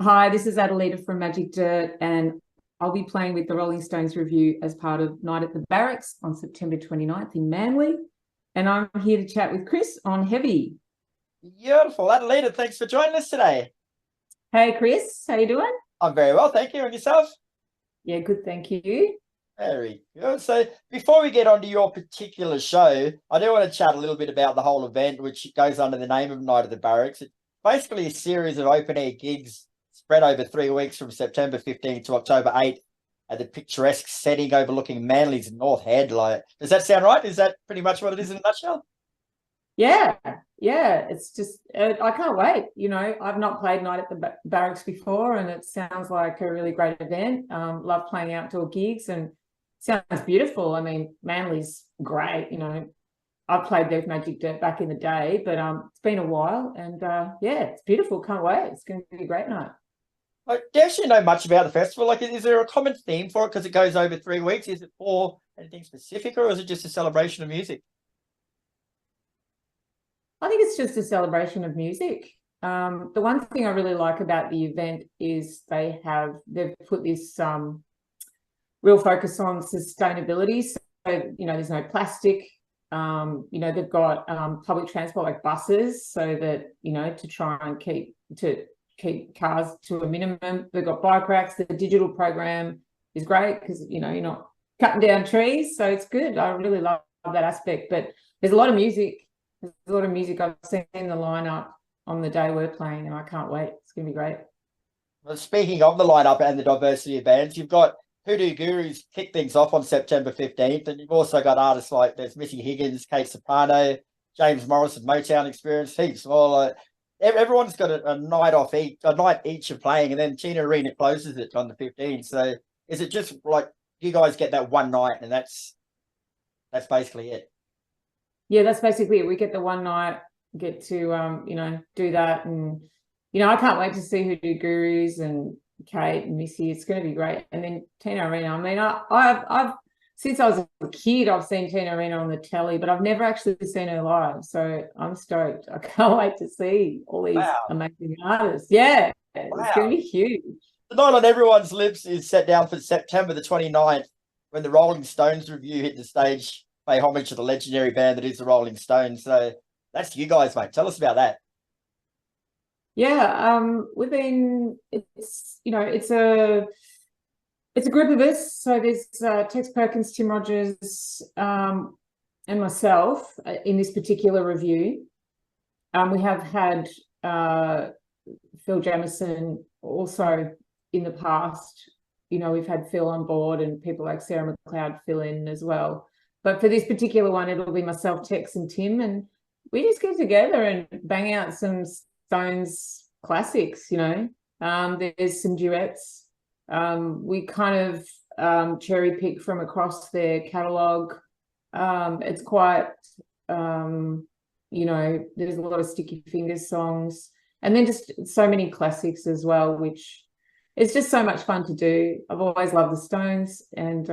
Hi, this is Adalita from Magic Dirt, and I'll be playing with the Rolling Stones Revue as part of Night at the Barracks on September 29th in Manly. And I'm here to chat with Kris on Heavy. Beautiful. Adalita, thanks for joining us today. Hey, Kris, how you doing? I'm very well, thank you. And yourself? Yeah, good, thank you. Very good. So before we get on to your particular show, I do want to chat a little bit about the whole event, which goes under the name of Night at the Barracks. It's basically a series of open-air gigs spread over 3 weeks from September 15th to October 8th at the picturesque setting overlooking Manly's North Head. Like, does that sound right? Is that pretty much what it is in a nutshell? Yeah, yeah, it's just, I can't wait. I've not played Night at the Barracks before, and it sounds like a really great event. Love playing outdoor gigs, and sounds beautiful. I mean, Manly's great. I've played there with Magic Dirt back in the day, but it's been a while, and yeah, it's beautiful. Can't wait. It's going to be a great night. Like, do you actually know much about the festival? Like, is there a common theme for it because it goes over 3 weeks? Is it for anything specific, or is it just a celebration of music? I think it's just a celebration of music. The one thing I really like about the event is they've put this real focus on sustainability. So, there's no plastic. They've got public transport like buses, so that, to try and keep cars to a minimum. They've got bike racks. The digital program is great because, you're not cutting down trees. So it's good. I really love that aspect. But there's a lot of music. There's a lot of music. I've seen the lineup on the day we're playing, and I can't wait. It's going to be great. Well, speaking of the lineup and the diversity of bands, you've got Hoodoo Gurus kick things off on September 15th, and you've also got artists like there's Missy Higgins, Cebrano, James Morrison, Motown Experience, heaps. Well, everyone's got a night off each, a night each of playing, and then Tina Arena closes it on the 15th. So is it just like you guys get that one night, and that's basically it? Yeah, that's basically it. We get the one night, get to do that, and I can't wait to see Hoodoo Gurus and Kate and Missy. It's going to be great. And then Tina Arena. I mean, I've since I was a kid, I've seen Tina Arena on the telly, but I've never actually seen her live. So I'm stoked. I can't wait to see all these Wow. amazing artists. Yeah, it's going Wow. to be huge. The night on everyone's lips is set down for September the 29th when the Rolling Stones Revue hit the stage, pay homage to the legendary band that is the Rolling Stones. So that's you guys, mate. Tell us about that. Yeah, it's a group of us. So there's Tex Perkins, Tim Rogers, and myself in this particular review. We have had Phil Jamieson also in the past. We've had Phil on board and people like Sarah McLeod fill in as well. But for this particular one, it'll be myself, Tex, and Tim, and we just get together and bang out some Stones classics. There's some duets. We kind of cherry pick from across their catalogue. It's quite, there's a lot of Sticky Fingers songs, and then just so many classics as well, which is just so much fun to do. I've always loved the Stones, and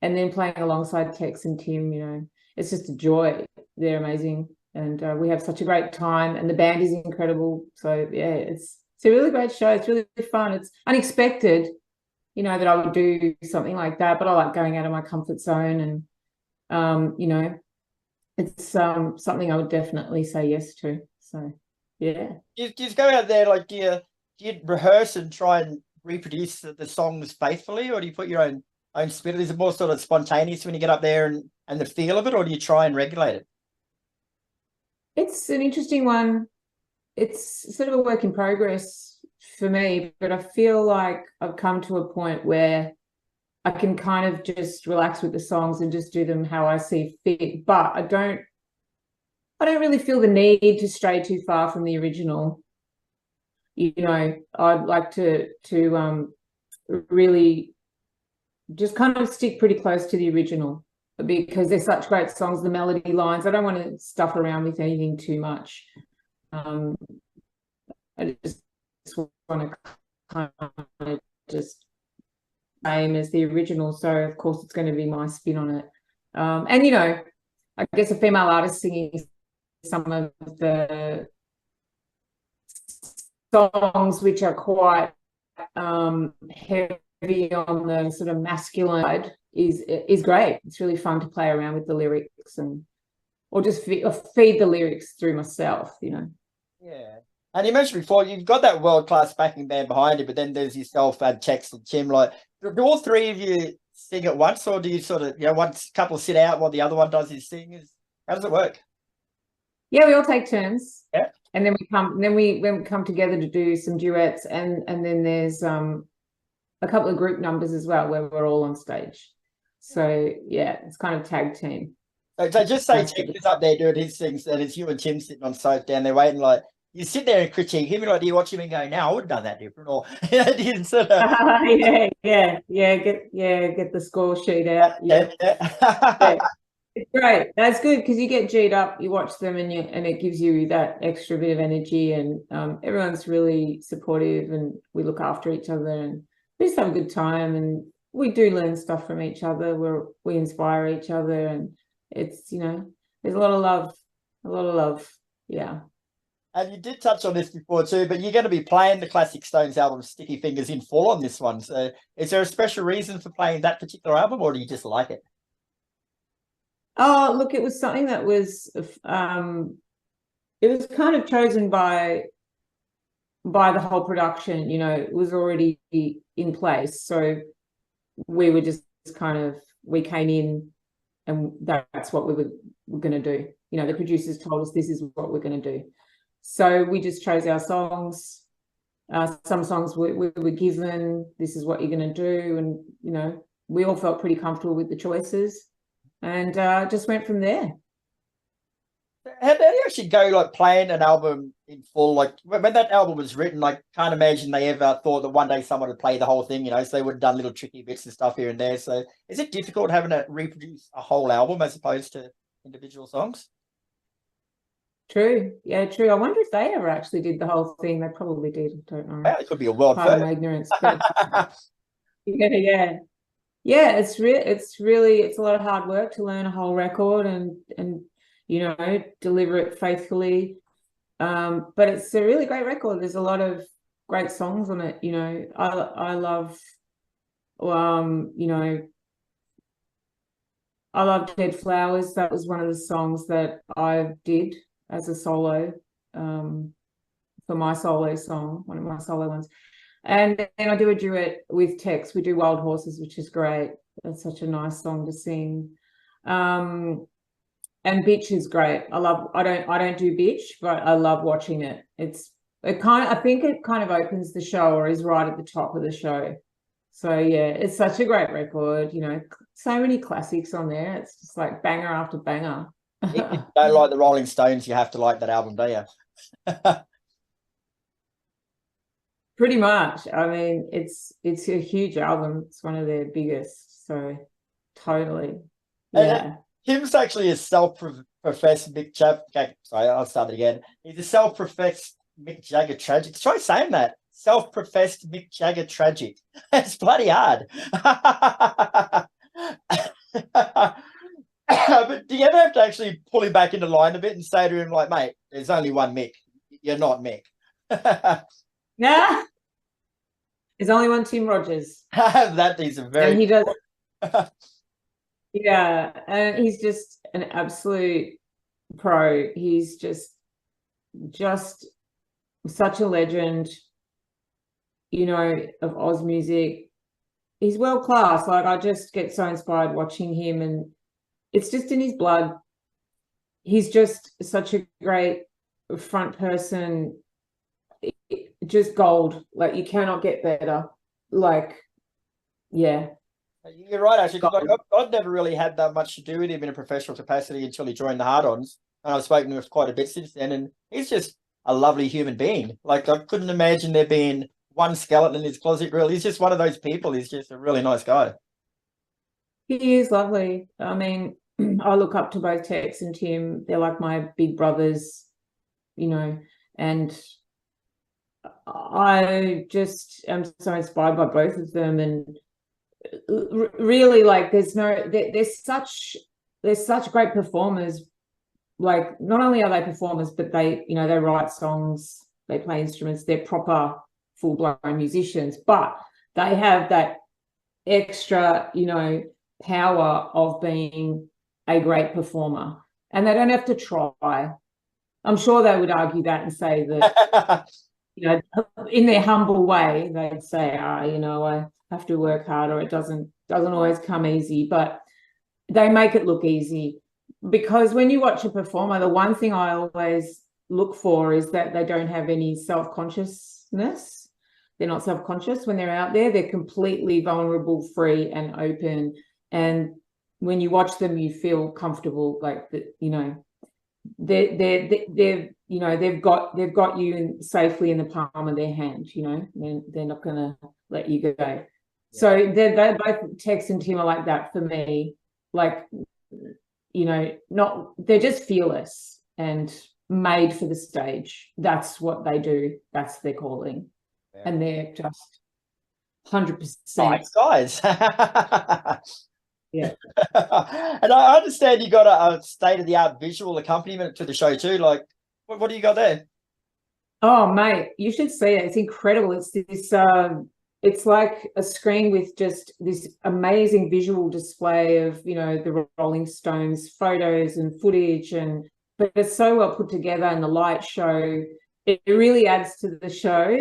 then playing alongside Tex and Tim, it's just a joy. They're amazing, and we have such a great time, and the band is incredible. So yeah, it's a really great show. It's really fun. It's unexpected, that I would do something like that, but I like going out of my comfort zone, and it's something I would definitely say yes to. So yeah. Do you go out there, like, do you rehearse and try and reproduce the songs faithfully, or do you put your own spin? Is it more sort of spontaneous when you get up there and the feel of it, or do you try and regulate it? It's an interesting one. It's sort of a work in progress for me, but I feel like I've come to a point where I can kind of just relax with the songs and just do them how I see fit. But I don't really feel the need to stray too far from the original. I'd like to really just kind of stick pretty close to the original because they're such great songs, the melody lines. I don't want to stuff around with anything too much. I just want to kind of just same as the original. So of course it's going to be my spin on it. And I guess a female artist singing some of the songs which are quite heavy on the sort of masculine side is great. It's really fun to play around with the lyrics or just feed the lyrics through myself, you know. Yeah. And you mentioned before, you've got that world-class backing band behind you, but then there's yourself and Tex and Tim. Like, do all three of you sing at once, or do you sort of, one couple sit out while the other one does his sing? How does it work? Yeah, we all take turns. Yeah. And then we come together to do some duets, and then there's a couple of group numbers as well where we're all on stage. So yeah, it's kind of tag team. So just say Tim is up there doing his things, and it's you and Tim sitting on stage down there waiting. Like, you sit there and critique him, like, do you watch him and go, "No, I would have done that different," or you sort of get the score sheet out. Yeah. It's great. That's good because you get G'd up, you watch them, and it gives you that extra bit of energy, and everyone's really supportive, and we look after each other, and we just have a good time, and we do learn stuff from each other. We inspire each other, and it's, there's a lot of love. Yeah. And you did touch on this before too, but you're going to be playing the classic Stones album Sticky Fingers in full on this one. So is there a special reason for playing that particular album, or do you just like it? Oh, look, it was something that was it was kind of chosen by the whole production. It was already in place, so we were just we came in, and that's what we were going to do. The producers told us this is what we're going to do, so we just chose our songs. Some songs we were given, this is what you're going to do, and we all felt pretty comfortable with the choices. And just went from there. How do you actually go, like, playing an album in full? Like, when that album was written, I can't imagine they ever thought that one day someone would play the whole thing, so they would have done little tricky bits and stuff here and there. So is it difficult having to reproduce a whole album as opposed to individual songs? True. Yeah, true. I wonder if they ever actually did the whole thing. They probably did. I don't know. Well, it could be a world first. My ignorance. But yeah, it's a lot of hard work to learn a whole record and deliver it faithfully. But it's a really great record. There's a lot of great songs on it. I love I love Dead Flowers. That was one of the songs that I did as a solo for my solo song, one of my solo ones. And then I do a duet with Tex. We do Wild Horses, which is great. That's such a nice song to sing. And Bitch is great. I don't do Bitch, but I love watching it. I think it kind of opens the show, or is right at the top of the show. So yeah, it's such a great record, so many classics on there. It's just like banger after banger. If you don't like the Rolling Stones, you have to like that album, do you? Pretty much. I mean, it's a huge album. It's one of their biggest. So totally. Yeah. Tim's actually a self-professed Mick Jagger. Okay, sorry, I'll start it again. He's a self-professed Mick Jagger tragic. Try saying that. Self-professed Mick Jagger tragic. It's bloody hard. But do you ever have to actually pull him back into line a bit and say to him, like, mate, there's only one Mick. You're not Mick. Yeah. There's only one Tim Rogers. That is a very... And he does... Yeah, and he's just an absolute pro. He's just such a legend, of Oz music. He's world class. Like, I just get so inspired watching him, and it's just in his blood. He's just such a great front person. Just gold. Like, you cannot get better. Like, yeah. You're right, actually, because I've never really had that much to do with him in a professional capacity until he joined the Hard-Ons, and I've spoken to him quite a bit since then, and he's just a lovely human being. Like, I couldn't imagine there being one skeleton in his closet, really. He's just one of those people. He's just a really nice guy. He is lovely. I mean, I look up to both Tex and Tim. They're like my big brothers, and I just am so inspired by both of them. And really, like, they're such great performers. Like, not only are they performers, but they write songs they play instruments. They're proper full-blown musicians, but they have that extra, you know, power of being a great performer, and they don't have to try. I'm sure they would argue that and say that, you know, in their humble way, they'd say, you know, I have to work hard, or it doesn't always come easy, but they make it look easy. Because when you watch a performer, the one thing I always look for is that they don't have any self-consciousness. They're not self-conscious when they're out there. They're completely vulnerable, free, and open. And when you watch them, you feel comfortable, like that, you know, they're you know, they've got you safely in the palm of their hand. You know, they're not going to let you go. Yeah. So they're both Tex and Tim are like that for me. Like, you know, they're just fearless and made for the stage. That's what they do. That's their calling. Yeah. And they're just 100%. Nice guys. Yeah. And I understand you got a state-of-the-art visual accompaniment to the show too. Like, what do you got there? Oh, mate, you should see it. It's incredible. It's this it's like a screen with just this amazing visual display of, you know, the Rolling Stones photos and footage, but it's so well put together, and the light show, it really adds to the show,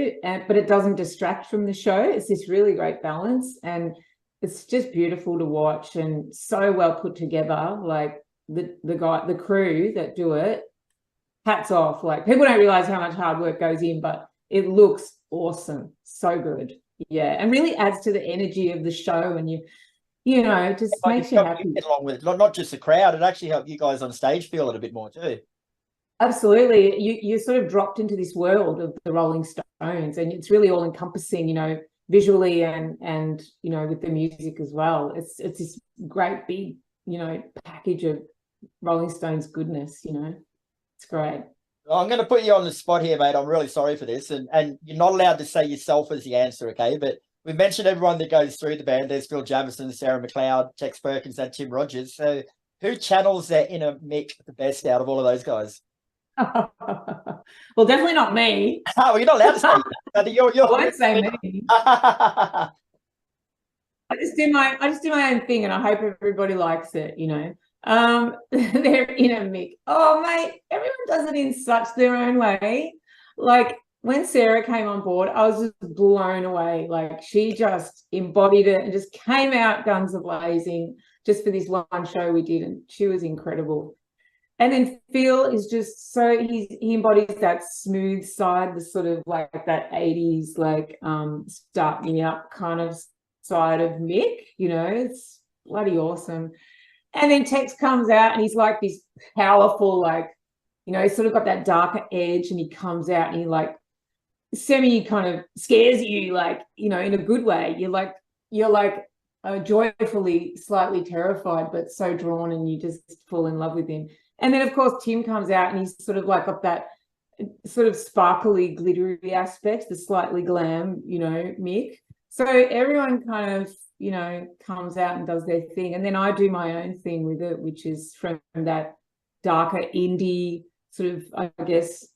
but it doesn't distract from the show. It's this really great balance, and it's just beautiful to watch and so well put together. Like the crew that do it, hats off. Like, people don't realize how much hard work goes in, but it looks awesome. So good. Yeah. And really adds to the energy of the show, and you know, just makes you happy. Along with not just the crowd, it actually helped you guys on stage feel it a bit more too. Absolutely. You sort of dropped into this world of the Rolling Stones, and it's really all encompassing, you know, visually and you know, with the music as well. It's this great big, you know, package of Rolling Stones goodness, you know. It's great. I'm going to put you on the spot here, mate. I'm really sorry for this, and you're not allowed to say yourself as the answer, okay? But we mentioned everyone that goes through the band. There's Phil Jamieson, Sarah McLeod, Tex Perkins, and Tim Rogers. So who channels their inner Mick the best out of all of those guys? Well, definitely not me. Well, you're not allowed to say that. I won't say me. I just do my own thing, and I hope everybody likes it, you know. They're in a Mick. Oh, mate, everyone does it in such their own way. Like, when Sarah came on board, I was just blown away. Like, she just embodied it and just came out guns a-blazing just for this one show we did, and she was incredible. And then Phil is just so, he embodies that smooth side, the sort of like that 80s, like start me up kind of side of Mick, you know. It's bloody awesome. And then Tex comes out, and he's like this powerful, like, you know, he's sort of got that darker edge, and he comes out and he like semi kind of scares you, like, you know, in a good way. You're like joyfully slightly terrified, but so drawn, and you just fall in love with him. And then, of course, Tim comes out, and he's sort of like got that sort of sparkly, glittery aspect, the slightly glam, you know, Mick. So everyone kind of, you know, comes out and does their thing. And then I do my own thing with it, which is from that darker indie sort of, I guess,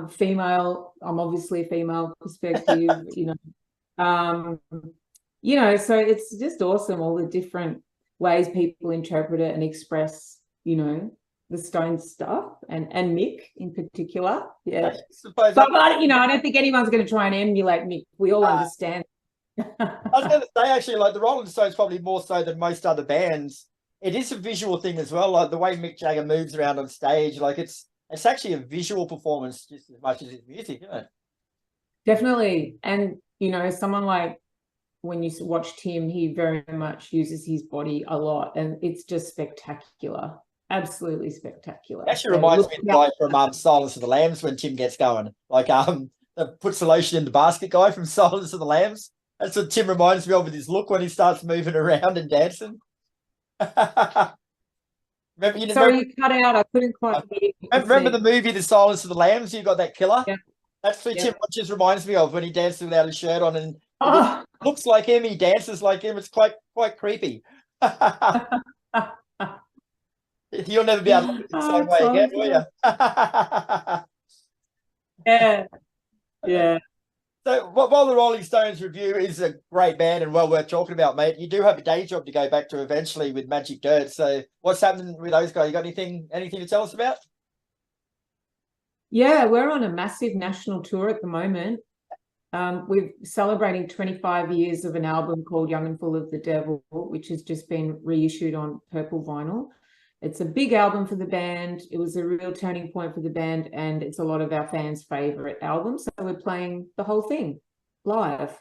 female, I'm obviously a female perspective, you know. So it's just awesome, all the different ways people interpret it and express, you know, the Stones stuff, and Mick in particular. Yeah. But you know, I don't think anyone's going to try and emulate Mick. We all understand. I was going to say, actually, like the Rolling Stones, probably more so than most other bands, it is a visual thing as well. Like the way Mick Jagger moves around on stage, like it's actually a visual performance just as much as it's music, isn't it? Definitely. And, you know, someone like, when you watch Tim, he very much uses his body a lot, and it's just spectacular. Absolutely spectacular. It actually reminds me of the guy from Silence of the Lambs when Tim gets going. Like puts the lotion in the basket guy from Silence of the Lambs. That's what Tim reminds me of with his look when he starts moving around and dancing. Sorry, you cut out. I couldn't quite hear. Remember the movie The Silence of the Lambs? You got that killer? Yeah. That's what Tim Rogers reminds me of when he dances without his shirt on, and looks like him, he dances like him. It's quite creepy. You'll never be able to look the same way again, will you? Yeah. Yeah. So while the Rolling Stones Revue is a great band and well worth talking about, mate, you do have a day job to go back to eventually with Magic Dirt. So what's happening with those guys? You got anything to tell us about? Yeah, we're on a massive national tour at the moment. We're celebrating 25 years of an album called Young and Full of the Devil, which has just been reissued on purple vinyl. It's a big album for the band. It was a real turning point for the band, and it's a lot of our fans' favorite albums. So we're playing the whole thing live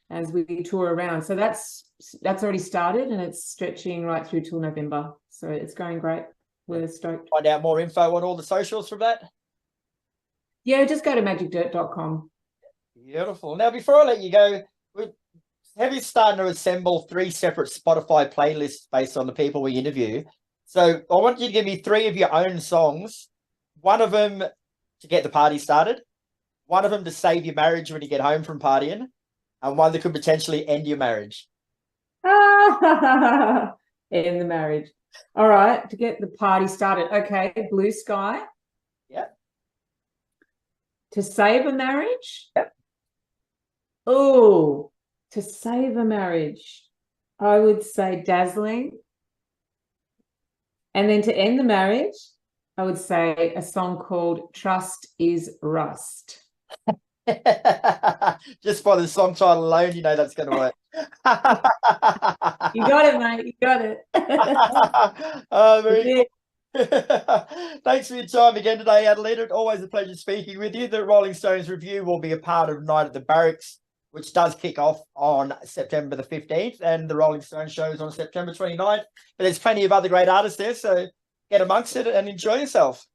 as we tour around. So that's already started, and it's stretching right through till November. So it's going great. We're stoked. Find out more info on all the socials from that. Yeah, just go to magicdirt.com. Beautiful. Now, before I let you go, have you started to assemble 3 separate Spotify playlists based on the people we interview? So I want you to give me 3 of your own songs. One of them to get the party started, one of them to save your marriage when you get home from partying, and one that could potentially end your marriage. End the marriage. All right, to get the party started. Okay, Blue Sky. Yep. To save a marriage. Yep. Oh, to save a marriage, I would say Dazzling. And then to end the marriage, I would say a song called Trust is Rust. Just by the song title alone, you know that's going to work. You got it, mate. You got it. Very Thanks for your time again today, Adalita. Always a pleasure speaking with you. The Rolling Stones Revue will be a part of Night at the Barracks, which does kick off on September the 15th, and the Rolling Stones show is on September 29th. But there's plenty of other great artists there, so get amongst it and enjoy yourself.